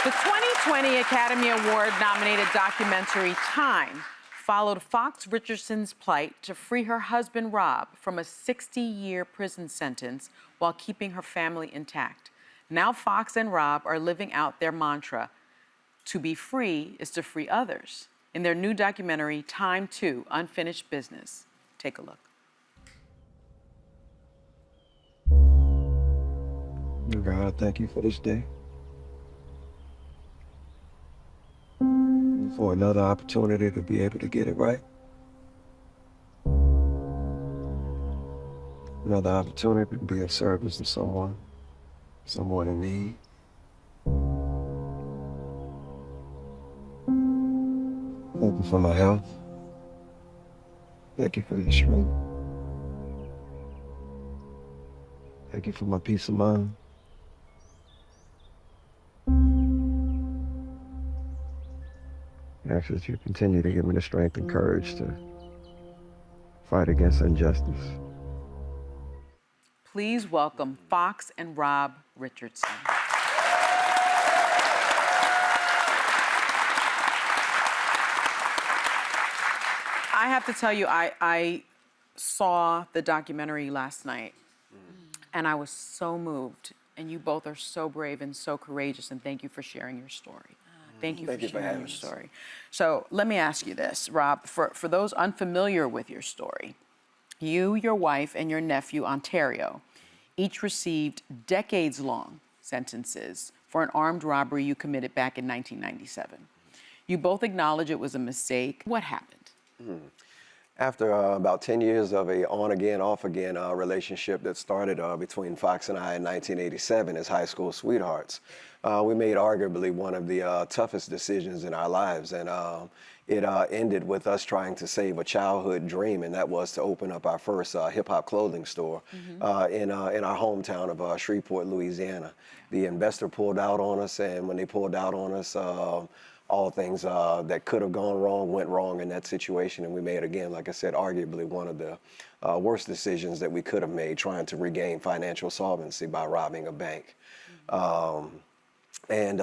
The 2020 Academy Award-nominated documentary Time followed Fox Richardson's plight to free her husband, Rob, from a 60-year prison sentence while keeping her family intact. Now Fox and Rob are living out their mantra, to be free is to free others, in their new documentary, Time 2, Unfinished Business. Take a look. God, thank you for this day. For another opportunity to be able to get it right. Another opportunity to be of service to someone in need. Thank you for my health. Thank you for your strength. Thank you for my peace of mind. I ask that you continue to give me the strength and courage to fight against injustice. Please welcome Fox and Rob Richardson. I have to tell you, I saw the documentary last night, and I was so moved. And you both are so brave and so courageous, and thank you for sharing your story. Thank you for sharing your story. So let me ask you this, Rob, for those unfamiliar with your story, you, your wife, and your nephew, Ontario, each received decades-long sentences for an armed robbery you committed back in 1997. You both acknowledge it was a mistake. What happened? After about 10 years of a on-again, off-again relationship that started between Fox and I in 1987 as high school sweethearts, we made arguably one of the toughest decisions in our lives. And it ended with us trying to save a childhood dream, and that was to open up our first hip-hop clothing store in our hometown of Shreveport, Louisiana. The investor pulled out on us, and when they pulled out on us, all things that could have gone wrong went wrong in that situation, and we made, again, like I said, arguably one of the worst decisions that we could have made, trying to regain financial solvency by robbing a bank. And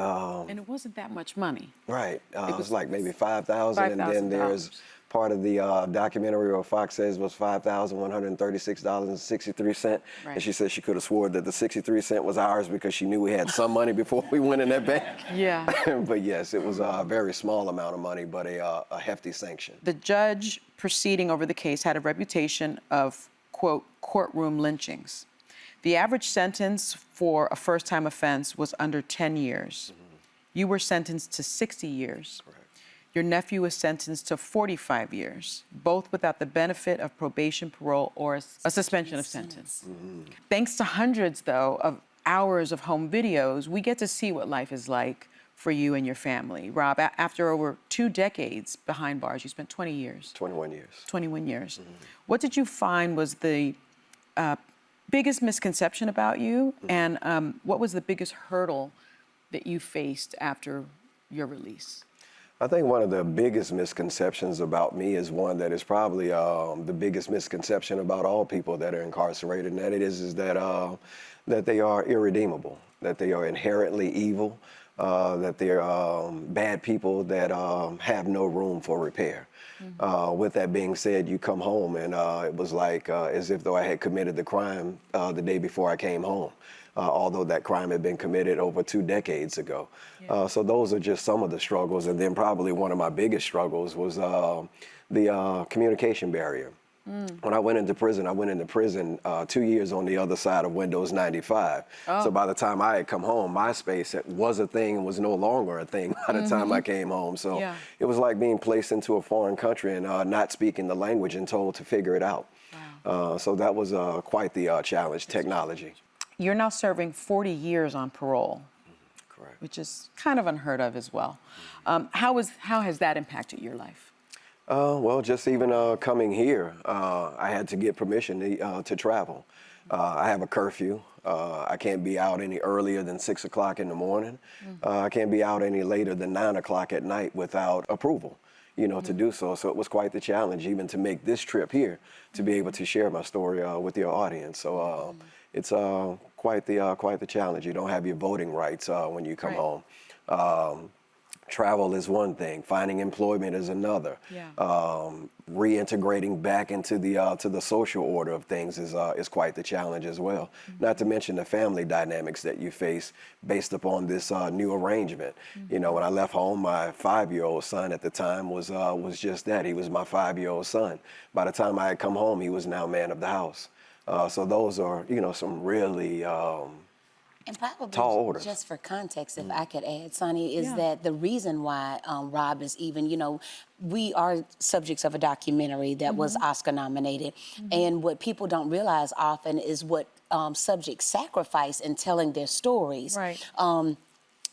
it wasn't that much money. Right. It was like maybe $5,000, and then there's part of the documentary where Fox says was $5,136.63. Right. And she said she could have swore that the 63 cents was ours because she knew we had some money before we went in that bank. Yeah. But yes, it was a very small amount of money, but a hefty sanction. The judge proceeding over the case had a reputation of, quote, courtroom lynchings. The average sentence for a first-time offense was under 10 years. You were sentenced to 60 years. Correct. Your nephew was sentenced to 45 years, both without the benefit of probation, parole, or a suspension of sentence. Thanks to hundreds, though, of hours of home videos, we get to see what life is like for you and your family. Rob, after over 2 decades behind bars, you spent 20 years. 21 years. 21 years. What did you find was the biggest misconception about you, and what was the biggest hurdle that you faced after your release? I think one of the biggest misconceptions about me is one that is probably the biggest misconception about all people that are incarcerated, and that is that they are irredeemable, that they are inherently evil, that they're bad people that have no room for repair. With that being said, you come home and it was like as if though I had committed the crime the day before I came home, although that crime had been committed over 2 decades ago. Yeah. So those are just some of the struggles. And then probably one of my biggest struggles was the communication barrier. When I went into prison, 2 years on the other side of Windows 95. So by the time I had come home, MySpace was a thing and was no longer a thing by the time I came home. So it was like being placed into a foreign country and not speaking the language and told to figure it out. Wow. So that was quite the challenge, technology. You're now serving 40 years on parole. Correct. Which is kind of unheard of as well. How has that impacted your life? Well, just even coming here, I had to get permission to travel. I have a curfew. I can't be out any earlier than 6 o'clock in the morning. I can't be out any later than 9 o'clock at night without approval, to do so. So it was quite the challenge even to make this trip here, to be able to share my story with your audience. So it's quite the challenge. You don't have your voting rights when you come home. Travel is one thing, finding employment is another. Yeah. Reintegrating back into the to the social order of things is quite the challenge as well. Not to mention the family dynamics that you face based upon this new arrangement. You know, when I left home, my 5-year-old son at the time was just that. He was my 5-year-old son. By the time I had come home, he was now man of the house. So those are, you know, some really And probably tall orders. just for context, if I could add, Sonny, is Yeah. that the reason why Rob is even, you know, we are subjects of a documentary that was Oscar nominated. And what people don't realize often is what subjects sacrifice in telling their stories. Right.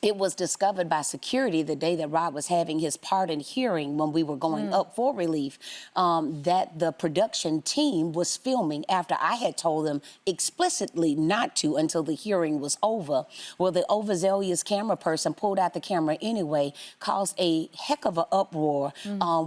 It was discovered by security the day that Rob was having his pardon hearing when we were going up for relief, that the production team was filming after I had told them explicitly not to until the hearing was over. Well, the overzealous camera person pulled out the camera anyway, caused a heck of an uproar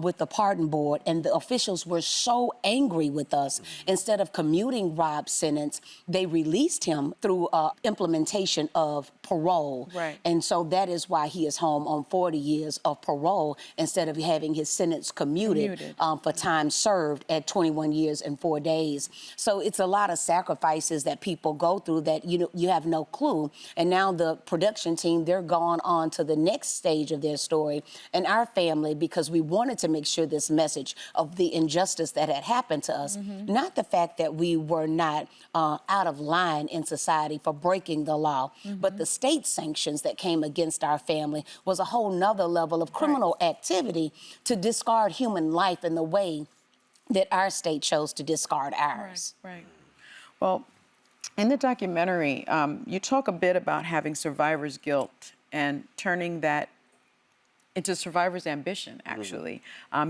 with the pardon board, and the officials were so angry with us. Instead of commuting Rob's sentence, they released him through implementation of parole. Right. And so that is why he is home on 40 years of parole instead of having his sentence commuted. For time served at 21 years and 4 days. So it's a lot of sacrifices that people go through that you have no clue. And now the production team, they're gone on to the next stage of their story. And our family, because we wanted to make sure this message of the injustice that had happened to us, not the fact that we were not out of line in society for breaking the law, but the state sanctions that came against our family was a whole nother level of criminal activity to discard human life in the way that our state chose to discard ours. Right. Well, in the documentary, you talk a bit about having survivor's guilt and turning that into survivor's ambition, actually.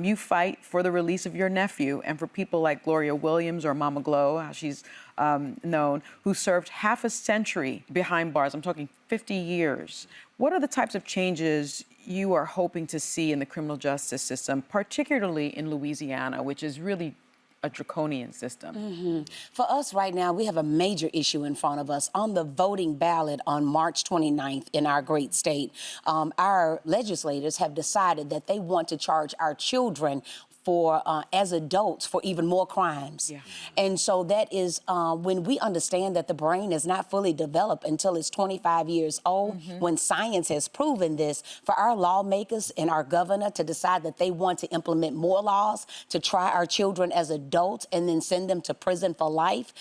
You fight for the release of your nephew and for people like Gloria Williams or Mama Glow, how she's known, who served half a century behind bars. I'm talking 50 years. What are the types of changes you are hoping to see in the criminal justice system, particularly in Louisiana, which is really a draconian system? For us right now, we have a major issue in front of us. On the voting ballot on March 29th in our great state, our legislators have decided that they want to charge our children for as adults for even more crimes. Yeah. And so that is when we understand that the brain is not fully developed until it's 25 years old, when science has proven this, for our lawmakers and our governor to decide that they want to implement more laws to try our children as adults and then send them to prison for life,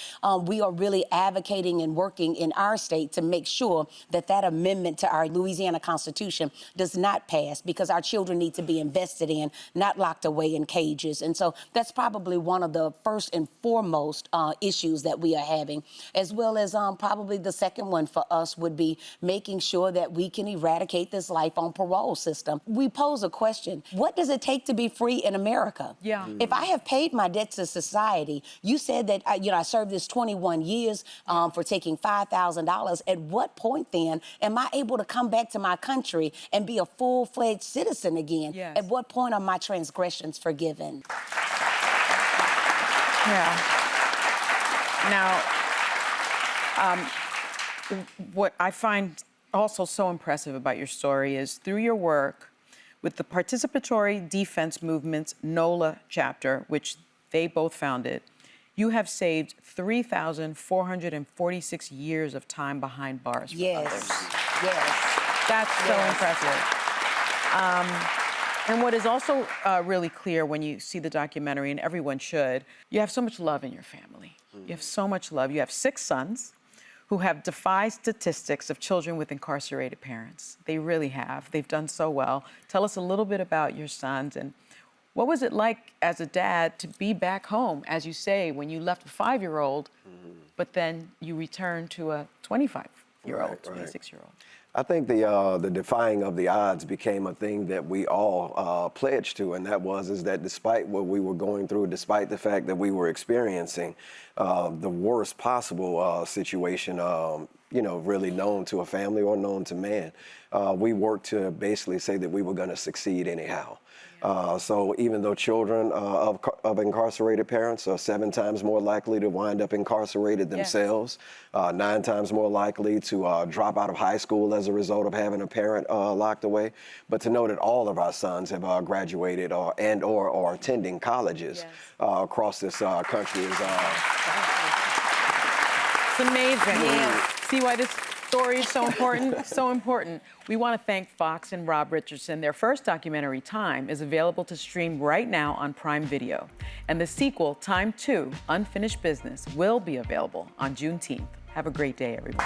we are really advocating and working in our state to make sure that that amendment to our Louisiana Constitution does not pass, because our children need to be invested in, not locked away in cages. And so that's probably one of the first and foremost issues that we are having, as well as probably the second one for us would be making sure that we can eradicate this life on parole system. We pose a question: what does it take to be free in America? Yeah. If I have paid my debt to society, you said that I served this 21 years for taking $5,000. At what point then am I able to come back to my country and be a full-fledged citizen again? Yes. At what point are my transgressions forgiven? Yeah. Now, what I find also so impressive about your story is through your work with the Participatory Defense Movement's NOLA chapter, which they both founded, you have saved 3,446 years of time behind bars for others. Yes. That's so impressive. And what is also really clear when you see the documentary, and everyone should, you have so much love in your family. You have so much love. You have 6 sons who have defied statistics of children with incarcerated parents. They really have. They've done so well. Tell us a little bit about your sons, and what was it like as a dad to be back home, as you say, when you left a 5-year-old, but then you returned to a 25-year-old, Right. 26-year-old? I think the defying of the odds became a thing that we all pledged to, and that is that despite what we were going through, despite the fact that we were experiencing the worst possible situation really known to a family or known to man. We worked to basically say that we were going to succeed anyhow. So even though children of incarcerated parents are 7 times more likely to wind up incarcerated themselves, 9 times more likely to drop out of high school as a result of having a parent locked away, but to know that all of our sons have graduated or are attending colleges across this country is It's amazing. See why this story is so important? So important. We want to thank Fox and Rob Richardson. Their first documentary, Time, is available to stream right now on Prime Video. And the sequel, Time 2, Unfinished Business, will be available on Juneteenth. Have a great day, everyone.